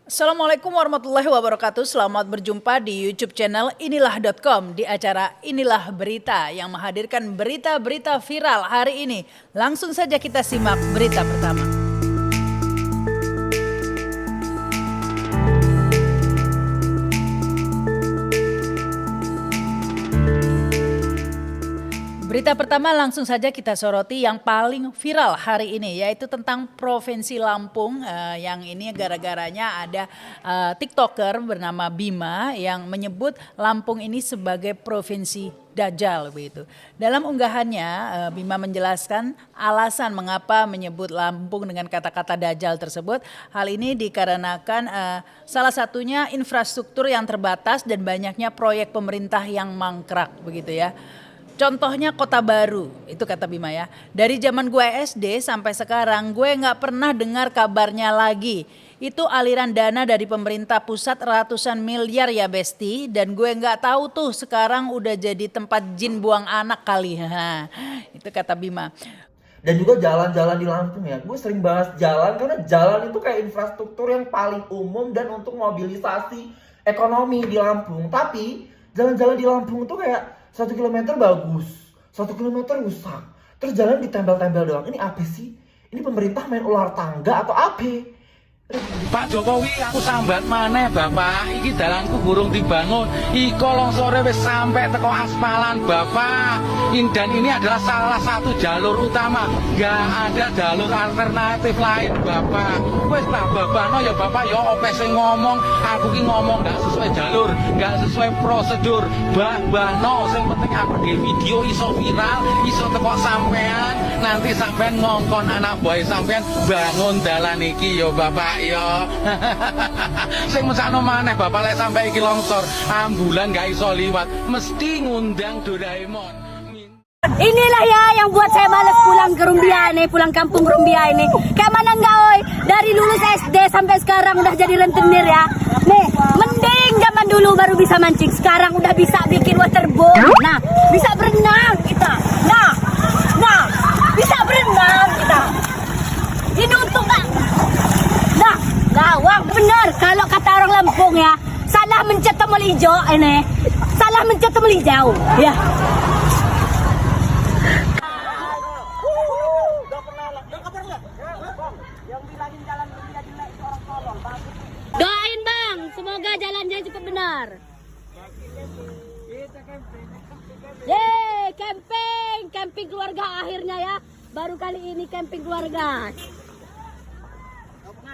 Assalamualaikum warahmatullahi wabarakatuh. Selamat berjumpa di YouTube channel inilah.com di acara Inilah Berita yang menghadirkan berita-berita viral hari ini. Langsung saja kita simak berita pertama. Berita pertama langsung saja kita soroti yang paling viral hari ini, yaitu tentang Provinsi Lampung. Yang ini gara-garanya ada TikToker bernama Bima yang menyebut Lampung ini sebagai provinsi Dajjal begitu. Dalam unggahannya Bima menjelaskan alasan mengapa menyebut Lampung dengan kata-kata Dajjal tersebut. Hal ini dikarenakan salah satunya infrastruktur yang terbatas dan banyaknya proyek pemerintah yang mangkrak begitu ya. Contohnya Kota Baru, itu kata Bima ya. Dari zaman gue SD sampai sekarang gue gak pernah dengar kabarnya lagi. Itu aliran dana dari pemerintah pusat ratusan miliar ya Besti. Dan gue gak tahu tuh sekarang udah jadi tempat jin buang anak kali. Itu kata Bima. Dan juga jalan-jalan di Lampung ya, gue sering bahas jalan karena jalan itu kayak infrastruktur yang paling umum dan untuk mobilisasi ekonomi di Lampung. Tapi jalan-jalan di Lampung tuh kayak 1 kilometer bagus, 1 kilometer rusak, terus jalan ditempel-tempel doang. Ini apa sih? Ini pemerintah main ular tangga atau apa? Pak Jokowi aku sambat maneh Bapak, iki dalanku burung dibangun, iko longsore wis sampai teko aspalan Bapak. Dan ini adalah salah satu jalur utama, gak ada jalur alternatif lain Bapak. Wis lah Bapak, no ya Bapak ya ope sing ngomong, aku ki ngomong gak sesuai jalur, gak sesuai prosedur. No, sing penting aku di video iso viral, iso teko sampean, nanti sampean ngongkon anak boy sampean bangun dalan iki yo Bapak. Yo, sing mesakno maneh Bapak lek sampai iki longsor, ambulan gak iso liwat, mesti ngundang Doraemon. Inilah ya yang buat saya males pulang ke Rumbia ini, pulang kampung Rumbia ini. Kayak mana enggak oi? Dari lulus SD sampai sekarang udah jadi rentenir ya. Nih, mending zaman dulu baru bisa mancing, sekarang udah bisa bikin waterboard. Nah, bisa berenang kita. Nah, bisa berenang kita. Ini untuk enggak? Gawang bener kalau kata orang Lampung ya, salah mencet tombol hijau ini, salah mencet tombol hijau ya. Doain bang, semoga jalannya cepat benar. Yeay, camping keluarga akhirnya ya, baru kali ini camping keluarga.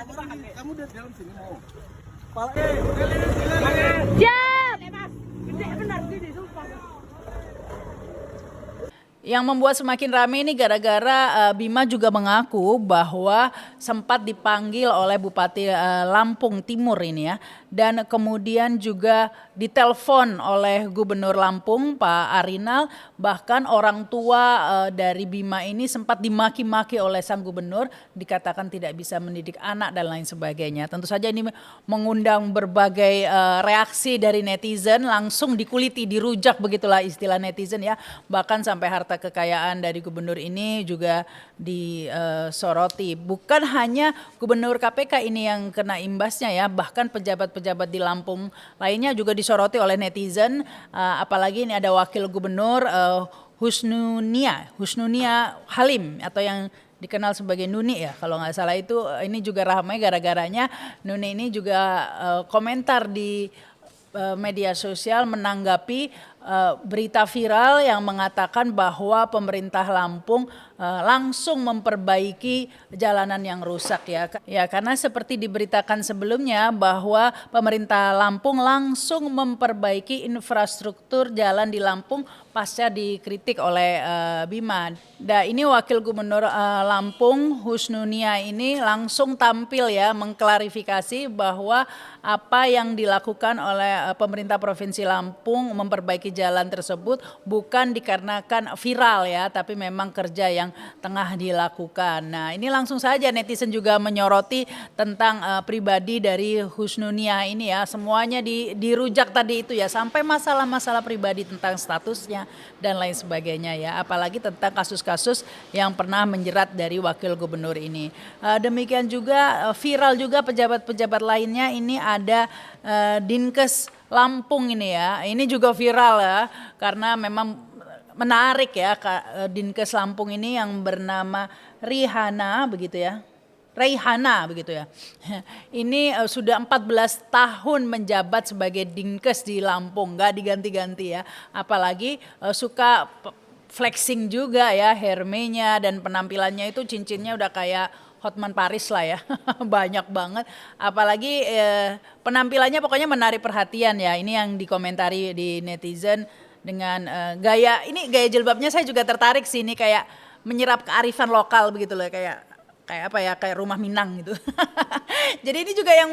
Kamu udah dalam sini mau? Siap. Yang membuat semakin ramai ini gara-gara Bima juga mengaku bahwa sempat dipanggil oleh Bupati Lampung Timur ini ya. Dan kemudian juga ditelepon oleh Gubernur Lampung Pak Arinal. Bahkan orang tua dari Bima ini sempat dimaki-maki oleh sang gubernur. Dikatakan tidak bisa mendidik anak dan lain sebagainya. Tentu saja ini mengundang berbagai reaksi dari netizen. Langsung dikuliti, dirujak begitulah istilah netizen ya. Bahkan sampai harta kekayaan dari gubernur ini juga disoroti. Bukan hanya gubernur KPK ini yang kena imbasnya ya, bahkan pejabat-pejabat di Lampung lainnya juga disoroti oleh netizen. Apalagi ini ada wakil gubernur Husnunia Halim atau yang dikenal sebagai Nuni ya kalau nggak salah itu. Ini juga ramai gara-garanya Nuni ini juga komentar di media sosial menanggapi berita viral yang mengatakan bahwa pemerintah Lampung langsung memperbaiki jalanan yang rusak ya. Ya karena seperti diberitakan sebelumnya bahwa pemerintah Lampung langsung memperbaiki infrastruktur jalan di Lampung pasca dikritik oleh Bima. Nah ini wakil gubernur Lampung Husnunia ini langsung tampil ya mengklarifikasi bahwa apa yang dilakukan oleh pemerintah Provinsi Lampung memperbaiki jalan tersebut bukan dikarenakan viral ya, tapi memang kerja yang yang tengah dilakukan. Nah, ini langsung saja netizen juga menyoroti tentang pribadi dari Husnunia ini ya. Semuanya dirujak tadi itu ya, sampai masalah-masalah pribadi tentang statusnya dan lain sebagainya ya. Apalagi tentang kasus-kasus yang pernah menjerat dari wakil gubernur ini. Demikian juga viral juga pejabat-pejabat lainnya. Ini ada Dinkes Lampung ini ya. Ini juga viral ya, karena memang menarik ya, Dinkes Lampung ini yang bernama Rihana begitu ya. Reihana begitu ya. Ini sudah 14 tahun menjabat sebagai Dinkes di Lampung, nggak diganti-ganti ya. Apalagi suka flexing juga ya, hermenya dan penampilannya itu cincinnya udah kayak Hotman Paris lah ya, banyak banget. Apalagi penampilannya pokoknya menarik perhatian ya. Ini yang dikomentari di netizen dengan gaya jilbabnya saya juga tertarik sih, ini kayak menyerap kearifan lokal begitu loh, kayak apa ya, kayak rumah Minang gitu. Jadi ini juga yang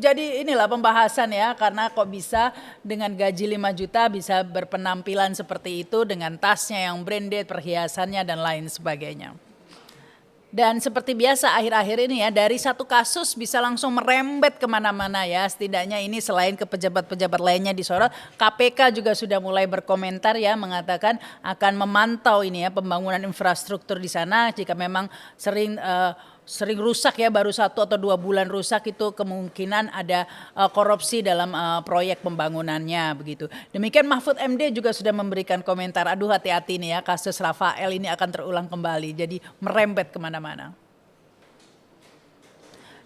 jadi inilah pembahasan ya, karena kok bisa dengan gaji 5 juta bisa berpenampilan seperti itu dengan tasnya yang branded, perhiasannya dan lain sebagainya. Dan seperti biasa akhir-akhir ini ya, dari satu kasus bisa langsung merembet kemana-mana ya. Setidaknya ini selain ke pejabat-pejabat lainnya disorot, KPK juga sudah mulai berkomentar ya, mengatakan akan memantau ini ya pembangunan infrastruktur di sana. Jika memang sering rusak ya, baru 1 atau 2 bulan rusak, itu kemungkinan ada korupsi dalam proyek pembangunannya begitu. Demikian Mahfud MD juga sudah memberikan komentar, aduh hati-hati nih ya, kasus Rafael ini akan terulang kembali, jadi merembet kemana-mana.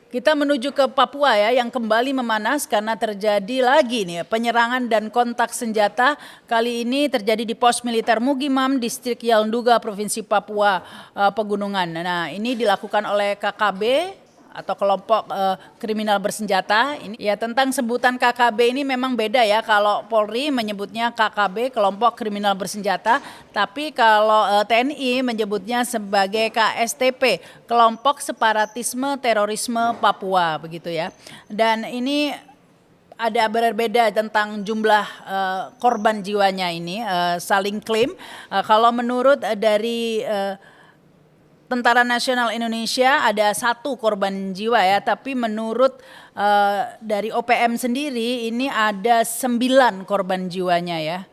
Kita menuju ke Papua ya, yang kembali memanas karena terjadi lagi nih penyerangan dan kontak senjata. Kali ini terjadi di pos militer Mugimam, distrik Yalnduga, provinsi Papua Pegunungan. Nah, ini dilakukan oleh KKB atau kelompok kriminal bersenjata. Ini ya, tentang sebutan KKB ini memang beda ya. Kalau Polri menyebutnya KKB, kelompok kriminal bersenjata, tapi kalau TNI menyebutnya sebagai KSTP, kelompok separatisme terorisme Papua begitu ya. Dan ini ada berbeda tentang jumlah korban jiwanya ini, saling klaim. Kalau menurut dari Tentara Nasional Indonesia ada 1 korban jiwa ya, tapi menurut dari OPM sendiri ini ada 9 korban jiwanya ya.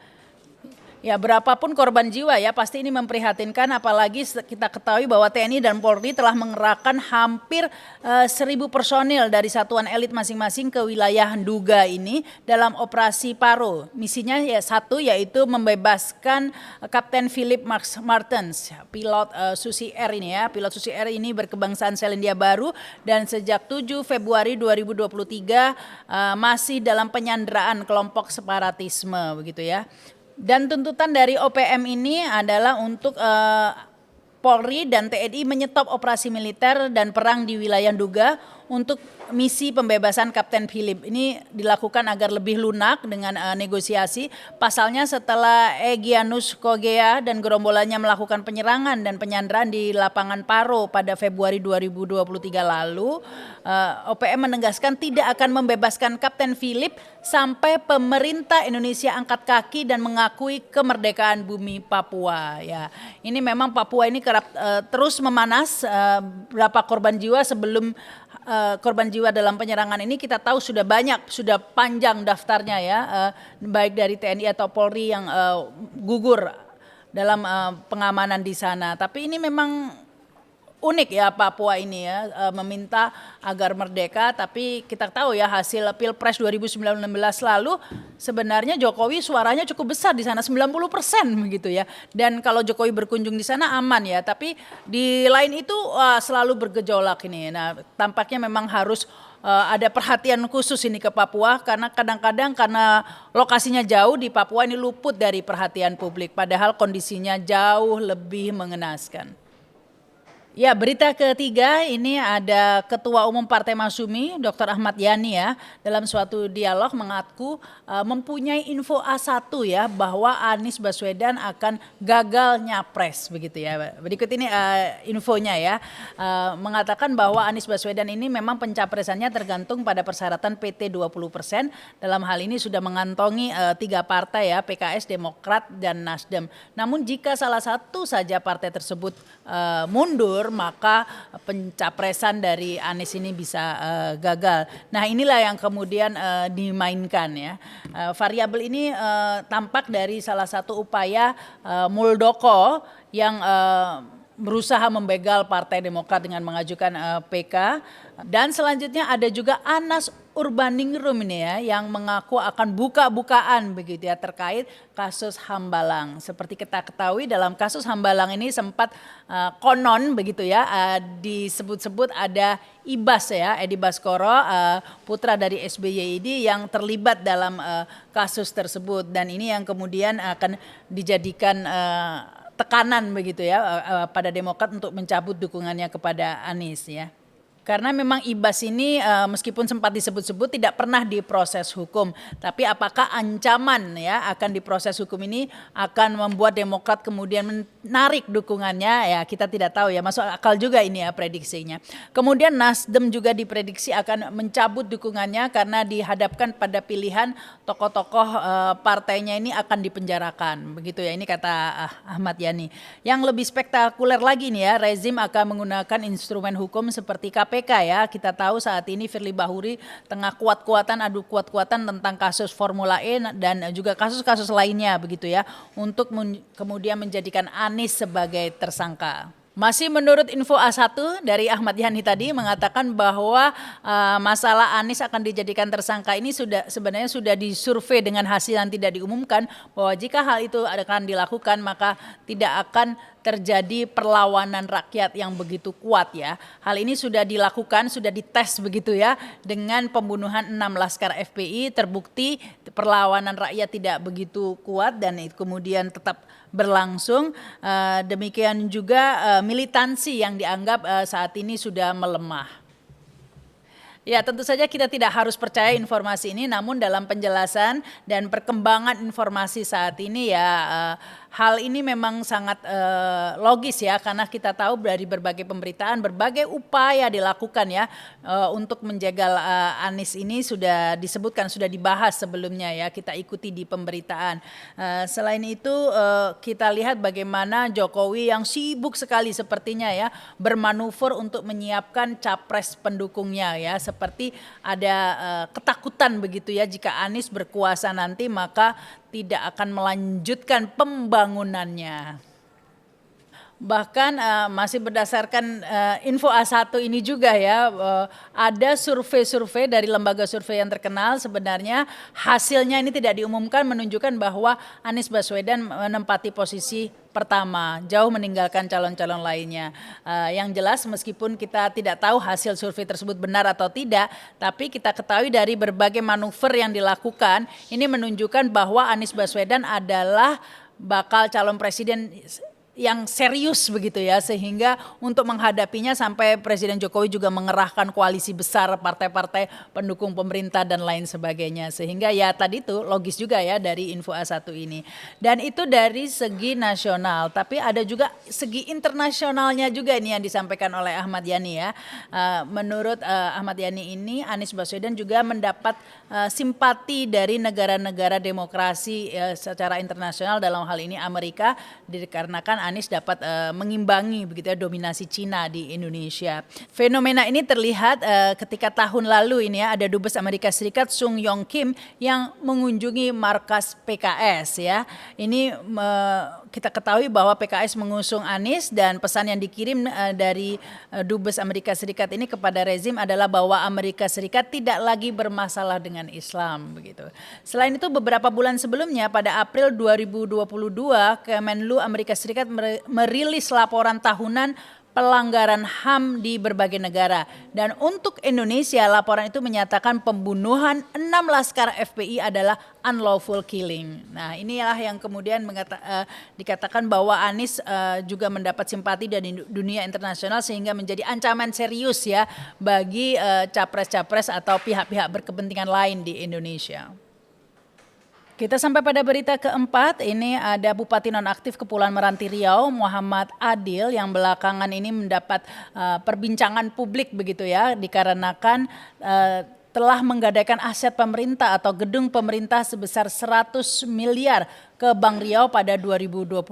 Ya, berapapun korban jiwa ya, pasti ini memprihatinkan, apalagi kita ketahui bahwa TNI dan Polri telah mengerahkan hampir 1.000 personil dari satuan elit masing-masing ke wilayah Nduga ini dalam operasi Paro. Misinya ya satu, yaitu membebaskan Kapten Philip Martens, pilot Susi Air ini ya. Pilot Susi Air ini berkebangsaan Selandia Baru dan sejak 7 Februari 2023 masih dalam penyanderaan kelompok separatisme begitu ya. Dan tuntutan dari OPM ini adalah untuk Polri dan TNI menyetop operasi militer dan perang di wilayah Nduga untuk misi pembebasan Kapten Philip. Ini dilakukan agar lebih lunak dengan negosiasi. Pasalnya setelah Egyanus Kogea dan gerombolannya melakukan penyerangan dan penyanderaan di lapangan Paro pada Februari 2023 lalu, OPM menegaskan tidak akan membebaskan Kapten Philip sampai pemerintah Indonesia angkat kaki dan mengakui kemerdekaan bumi Papua. Ya, ini memang Papua ini kerap terus memanas. Berapa korban jiwa sebelum korban jiwa dalam penyerangan ini kita tahu sudah banyak, sudah panjang daftarnya ya, baik dari TNI atau Polri yang gugur dalam pengamanan di sana. Tapi ini memang unik ya Papua ini ya, meminta agar merdeka, tapi kita tahu ya hasil Pilpres 2019 lalu sebenarnya Jokowi suaranya cukup besar di sana, 90% begitu ya. Dan kalau Jokowi berkunjung di sana aman ya, tapi di lain itu selalu bergejolak ini. Nah, tampaknya memang harus ada perhatian khusus ini ke Papua, karena kadang-kadang karena lokasinya jauh di Papua ini luput dari perhatian publik, padahal kondisinya jauh lebih mengenaskan. Ya, berita ketiga ini ada Ketua Umum Partai Masyumi, Dr. Ahmad Yani ya, dalam suatu dialog mengaku mempunyai info A1 ya bahwa Anies Baswedan akan gagal nyapres begitu ya. Berikut ini infonya ya, mengatakan bahwa Anies Baswedan ini memang pencapresannya tergantung pada persyaratan PT 20%. Dalam hal ini sudah mengantongi 3 partai ya, PKS, Demokrat, dan Nasdem. Namun jika salah satu saja partai tersebut mundur, maka pencapresan dari Anies ini bisa gagal. Nah, inilah yang kemudian dimainkan ya. Variabel ini tampak dari salah satu upaya Muldoko yang berusaha membegal Partai Demokrat dengan mengajukan PK. Dan selanjutnya ada juga Anas Urbaningrum ini ya, yang mengaku akan buka-bukaan begitu ya terkait kasus Hambalang. Seperti kita ketahui dalam kasus Hambalang ini sempat konon begitu ya, disebut-sebut ada Ibas ya, Edi Baskoro, putra dari SBY ini yang terlibat dalam kasus tersebut, dan ini yang kemudian akan dijadikan tekanan begitu ya pada Demokrat untuk mencabut dukungannya kepada Anies ya. Karena memang Ibas ini meskipun sempat disebut-sebut tidak pernah diproses hukum, tapi apakah ancaman ya akan diproses hukum ini akan membuat Demokrat kemudian menarik dukungannya, ya kita tidak tahu ya, masuk akal juga ini ya prediksinya. Kemudian Nasdem juga diprediksi akan mencabut dukungannya karena dihadapkan pada pilihan tokoh-tokoh partainya ini akan dipenjarakan, begitu ya, ini kata Ahmad Yani. Yang lebih spektakuler lagi nih ya, rezim akan menggunakan instrumen hukum seperti KPK ya. Kita tahu saat ini Firly Bahuri tengah adu kuat-kuatan tentang kasus Formula E dan juga kasus-kasus lainnya begitu ya, untuk kemudian menjadikan Anies sebagai tersangka. Masih menurut info A1 dari Ahmad Yani tadi mengatakan bahwa masalah Anies akan dijadikan tersangka ini sebenarnya sudah disurvei dengan hasil yang tidak diumumkan, bahwa jika hal itu akan dilakukan maka tidak akan terjadi perlawanan rakyat yang begitu kuat ya. Hal ini sudah dilakukan, sudah dites begitu ya, dengan pembunuhan 6 laskar FPI, terbukti perlawanan rakyat tidak begitu kuat dan itu kemudian tetap berlangsung. Demikian juga militansi yang dianggap saat ini sudah melemah. Ya, tentu saja kita tidak harus percaya informasi ini, namun dalam penjelasan dan perkembangan informasi saat ini ya, hal ini memang sangat logis ya, karena kita tahu dari berbagai pemberitaan, berbagai upaya dilakukan ya untuk menjegal Anies ini sudah disebutkan, sudah dibahas sebelumnya ya, kita ikuti di pemberitaan. Selain itu kita lihat bagaimana Jokowi yang sibuk sekali sepertinya ya bermanuver untuk menyiapkan capres pendukungnya ya, seperti ada ketakutan begitu ya, jika Anies berkuasa nanti maka tidak akan melanjutkan pembangunannya. Bahkan masih berdasarkan info A1 ini juga ya, ada survei-survei dari lembaga survei yang terkenal, sebenarnya hasilnya ini tidak diumumkan, menunjukkan bahwa Anies Baswedan menempati posisi pertama, jauh meninggalkan calon-calon lainnya. Yang jelas meskipun kita tidak tahu hasil survei tersebut benar atau tidak, tapi kita ketahui dari berbagai manuver yang dilakukan, ini menunjukkan bahwa Anies Baswedan adalah bakal calon presiden yang serius begitu ya, sehingga untuk menghadapinya sampai Presiden Jokowi juga mengerahkan koalisi besar partai-partai pendukung pemerintah dan lain sebagainya, sehingga ya tadi itu logis juga ya dari info A1 ini. Dan itu dari segi nasional, tapi ada juga segi internasionalnya juga ini yang disampaikan oleh Ahmad Yani ya. Menurut Ahmad Yani ini, Anies Baswedan juga mendapat simpati dari negara-negara demokrasi secara internasional, dalam hal ini Amerika, dikarenakan Anies dapat mengimbangi begitu ya dominasi Cina di Indonesia. Fenomena ini terlihat ketika tahun lalu ini ya, ada Dubes Amerika Serikat Sung Yong Kim yang mengunjungi markas PKS ya. Ini kita ketahui bahwa PKS mengusung Anies, dan pesan yang dikirim dari Dubes Amerika Serikat ini kepada rezim adalah bahwa Amerika Serikat tidak lagi bermasalah dengan Islam begitu. Selain itu beberapa bulan sebelumnya pada April 2022 Kemenlu Amerika Serikat merilis laporan tahunan pelanggaran HAM di berbagai negara. Dan untuk Indonesia, laporan itu menyatakan pembunuhan 6 laskar FPI adalah unlawful killing. Nah, inilah yang kemudian dikatakan bahwa Anies juga mendapat simpati dari dunia internasional sehingga menjadi ancaman serius ya bagi capres-capres atau pihak-pihak berkepentingan lain di Indonesia. Kita sampai pada berita keempat, ini ada Bupati Nonaktif Kepulauan Meranti Riau, Muhammad Adil, yang belakangan ini mendapat perbincangan publik begitu ya, dikarenakan telah menggadaikan aset pemerintah atau gedung pemerintah sebesar 100 miliar ke Bank Riau pada 2022.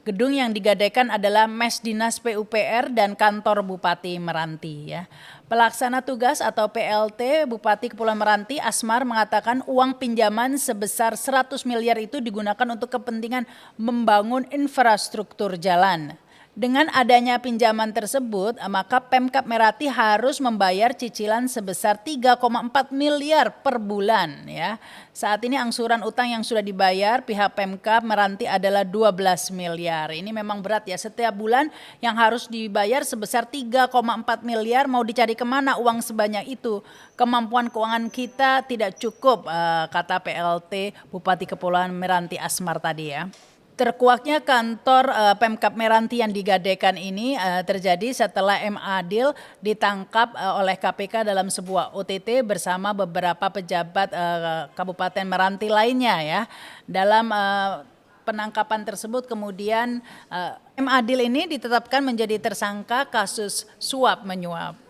Gedung yang digadaikan adalah Mes Dinas PUPR dan Kantor Bupati Meranti ya. Pelaksana tugas atau PLT Bupati Kepulauan Meranti Asmar mengatakan uang pinjaman sebesar 100 miliar itu digunakan untuk kepentingan membangun infrastruktur jalan. Dengan adanya pinjaman tersebut, maka Pemkab Meranti harus membayar cicilan sebesar 3,4 miliar per bulan ya. Saat ini angsuran utang yang sudah dibayar pihak Pemkab Meranti adalah 12 miliar. Ini memang berat ya, setiap bulan yang harus dibayar sebesar 3,4 miliar, mau dicari kemana uang sebanyak itu? Kemampuan keuangan kita tidak cukup, kata PLT Bupati Kepulauan Meranti Asmar tadi ya. Terkuaknya kantor Pemkab Meranti yang digadaikan ini terjadi setelah M. Adil ditangkap oleh KPK dalam sebuah OTT bersama beberapa pejabat Kabupaten Meranti lainnya ya. Dalam penangkapan tersebut kemudian M. Adil ini ditetapkan menjadi tersangka kasus suap menyuap.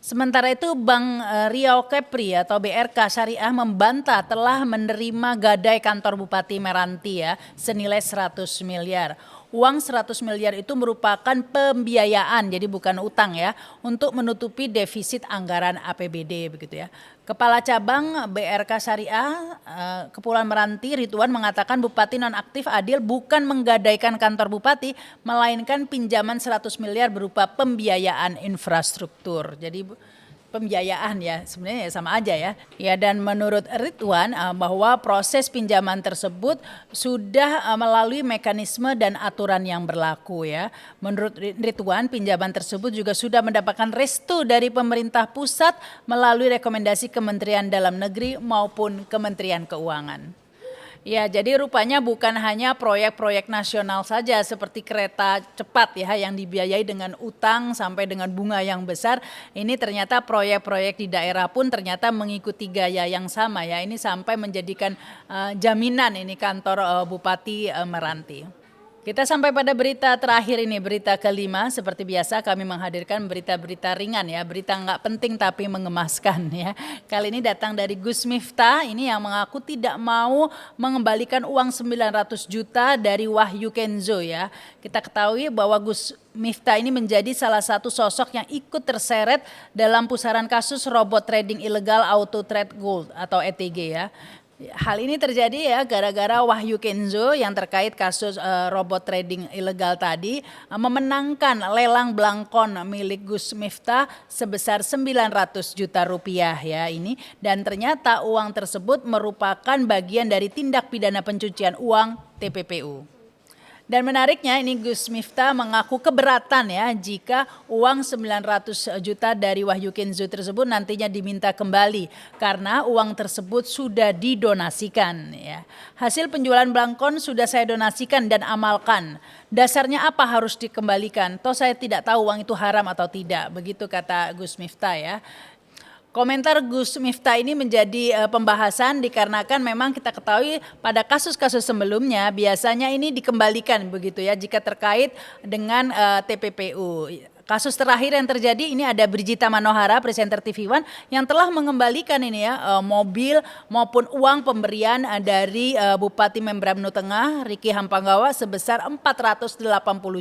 Sementara itu Bank Riau Kepri atau BRK Syariah membantah telah menerima gadai kantor Bupati Meranti ya senilai 100 miliar. Uang 100 miliar itu merupakan pembiayaan, jadi bukan utang ya, untuk menutupi defisit anggaran APBD begitu ya. Kepala Cabang BRK Syariah Kepulauan Meranti Ridwan mengatakan Bupati Nonaktif Adil bukan menggadaikan kantor bupati, melainkan pinjaman 100 miliar berupa pembiayaan infrastruktur. Jadi pembiayaan ya, sebenarnya sama aja ya. Ya, dan menurut Ridwan bahwa proses pinjaman tersebut sudah melalui mekanisme dan aturan yang berlaku ya. Menurut Ridwan, pinjaman tersebut juga sudah mendapatkan restu dari pemerintah pusat melalui rekomendasi Kementerian Dalam Negeri maupun Kementerian Keuangan. Ya, jadi rupanya bukan hanya proyek-proyek nasional saja seperti kereta cepat ya yang dibiayai dengan utang sampai dengan bunga yang besar. Ini ternyata proyek-proyek di daerah pun ternyata mengikuti gaya yang sama ya. Ini sampai menjadikan jaminan ini kantor Bupati Meranti. Kita sampai pada berita terakhir ini, berita kelima. Seperti biasa kami menghadirkan berita-berita ringan ya, berita nggak penting tapi mengemaskan ya. Kali ini datang dari Gus Miftah, ini yang mengaku tidak mau mengembalikan uang 900 juta dari Wahyu Kenzo ya. Kita ketahui bahwa Gus Miftah ini menjadi salah satu sosok yang ikut terseret dalam pusaran kasus robot trading ilegal Auto Trade Gold atau ETG ya. Hal ini terjadi ya gara-gara Wahyu Kenzo yang terkait kasus robot trading ilegal tadi memenangkan lelang belangkon milik Gus Miftah sebesar 900 juta rupiah ya ini, dan ternyata uang tersebut merupakan bagian dari tindak pidana pencucian uang TPPU. Dan menariknya ini Gus Miftah mengaku keberatan ya jika uang 900 juta dari Wahyu Kenzo tersebut nantinya diminta kembali karena uang tersebut sudah didonasikan ya. Hasil penjualan belangkon sudah saya donasikan dan amalkan. Dasarnya apa harus dikembalikan? Toh saya tidak tahu uang itu haram atau tidak. Begitu kata Gus Miftah ya. Komentar Gus Miftah ini menjadi pembahasan dikarenakan memang kita ketahui pada kasus-kasus sebelumnya biasanya ini dikembalikan begitu ya jika terkait dengan TPPU. Kasus terakhir yang terjadi ini ada Brigita Manohara, presenter TV One yang telah mengembalikan ini ya mobil maupun uang pemberian dari Bupati Membramo Tengah Riki Hampanggawa sebesar 480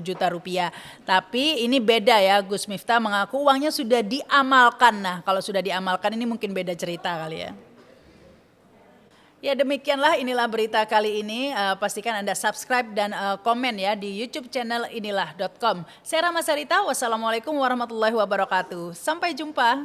juta rupiah. Tapi ini beda ya, Gus Miftah mengaku uangnya sudah diamalkan. Nah, kalau sudah diamalkan ini mungkin beda cerita kali ya. Ya demikianlah inilah berita kali ini. Pastikan Anda subscribe dan komen ya di YouTube channel inilah.com. Saya Rama Sarita, wassalamualaikum warahmatullahi wabarakatuh. Sampai jumpa.